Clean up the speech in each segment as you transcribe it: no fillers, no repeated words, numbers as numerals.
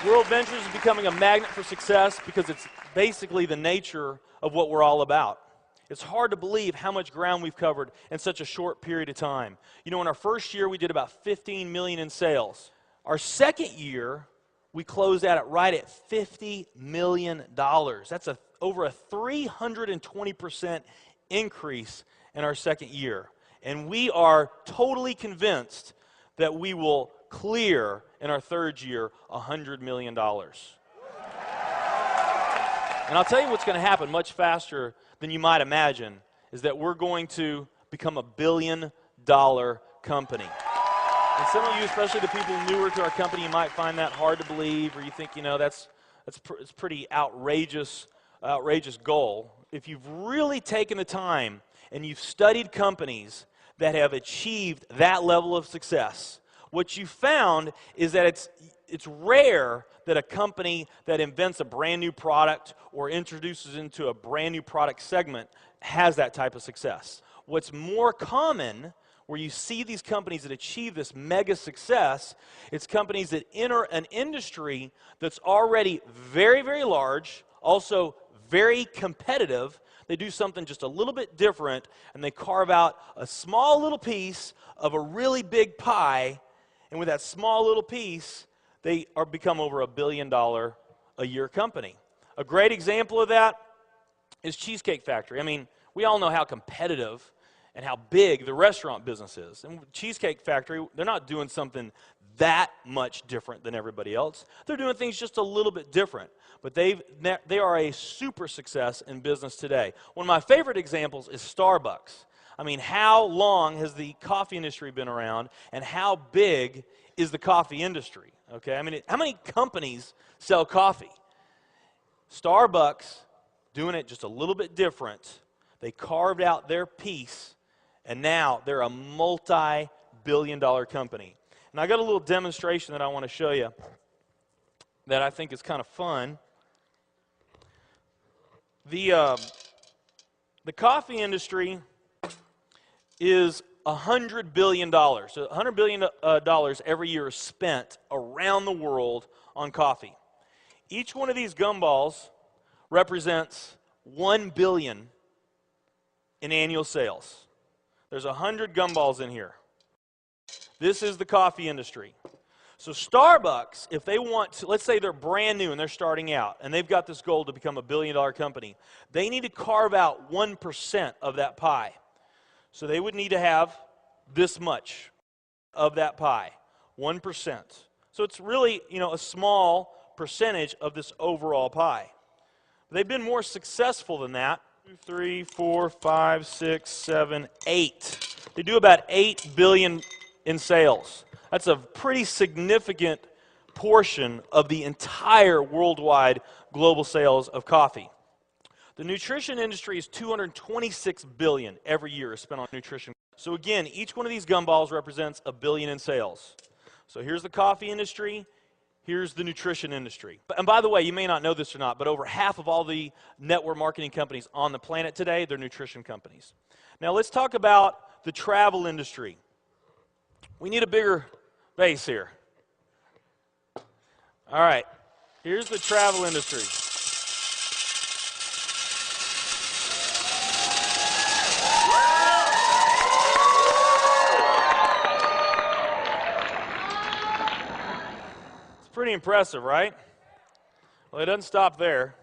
World Ventures is becoming a magnet for success because it's basically the nature of what we're all about. It's hard to believe how much ground we've covered in such a short period of time. You know, in our first year, we did about 15 million in sales. Our second year, we closed out right at $50 million. That's over a 320% increase in our second year. And we are totally convinced that we will clear in our third year $100 million. And I'll tell you what's going to happen much faster than you might imagine is that we're going to become a billion-dollar company. And some of you, especially the people newer to our company, you might find that hard to believe, or you think, you know, it's pretty outrageous goal. If you've really taken the time and you've studied companies that have achieved that level of success, what you found is that it's rare that a company that invents a brand new product or introduces into a brand new product segment has that type of success. What's more common, where you see these companies that achieve this mega success, it's companies that enter an industry that's already very, very large, also very competitive. They do something just a little bit different, and they carve out a small little piece of a really big pie, and with that small little piece, they become over $1 billion a year company. A great example of that is Cheesecake Factory. I mean, we all know how competitive and how big the restaurant business is. And Cheesecake Factory, they're not doing something that much different than everybody else. They're doing things just a little bit different. But they are a super success in business today. One of my favorite examples is Starbucks. I mean, how long has the coffee industry been around, and how big is the coffee industry? Okay, I mean, how many companies sell coffee? Starbucks, doing it just a little bit different. They carved out their piece, and now they're a multi-billion-dollar company. And I got a little demonstration that I want to show you that I think is kind of fun. The coffee industry is $100 billion. So $100 billion every year is spent around the world on coffee. Each one of these gumballs represents $1 billion in annual sales. There's 100 gumballs in here. This is the coffee industry. So Starbucks, if they want to, let's say they're brand new and they're starting out, and they've got this goal to become a billion-dollar company, they need to carve out 1% of that pie. So they would need to have this much of that pie, 1%. So it's really, you know, a small percentage of this overall pie. They've been more successful than that. 2, 3, 4, 5, 6, 7, 8. They do about $8 billion in sales. That's a pretty significant portion of the entire worldwide global sales of coffee. The nutrition industry is $226 billion every year is spent on nutrition. So again, each one of these gumballs represents $1 billion in sales. So here's the coffee industry, here's the nutrition industry. And by the way, you may not know this or not, but over half of all the network marketing companies on the planet today, they're nutrition companies. Now let's talk about the travel industry. We need a bigger base here. All right, here's the travel industry. Pretty impressive, right? Well, it doesn't stop there.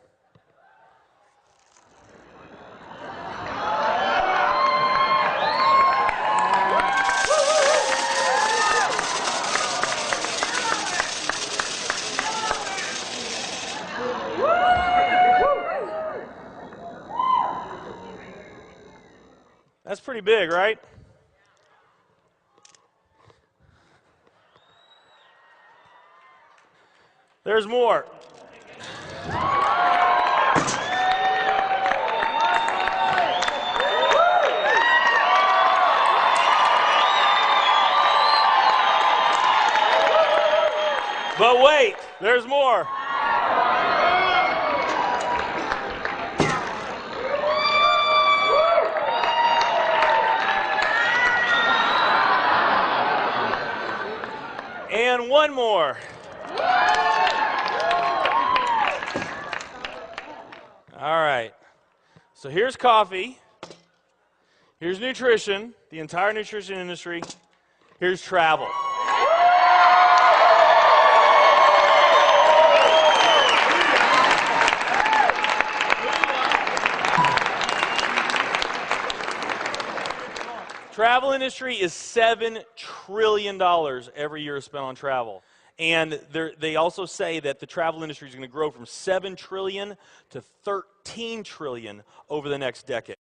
That's pretty big, right? There's more. But wait, there's more. And one more. All right. So here's coffee. Here's nutrition, the entire nutrition industry. Here's travel. Travel industry is $7 trillion every year spent on travel. And they also say that the travel industry is going to grow from $7 trillion to $13 trillion over the next decade.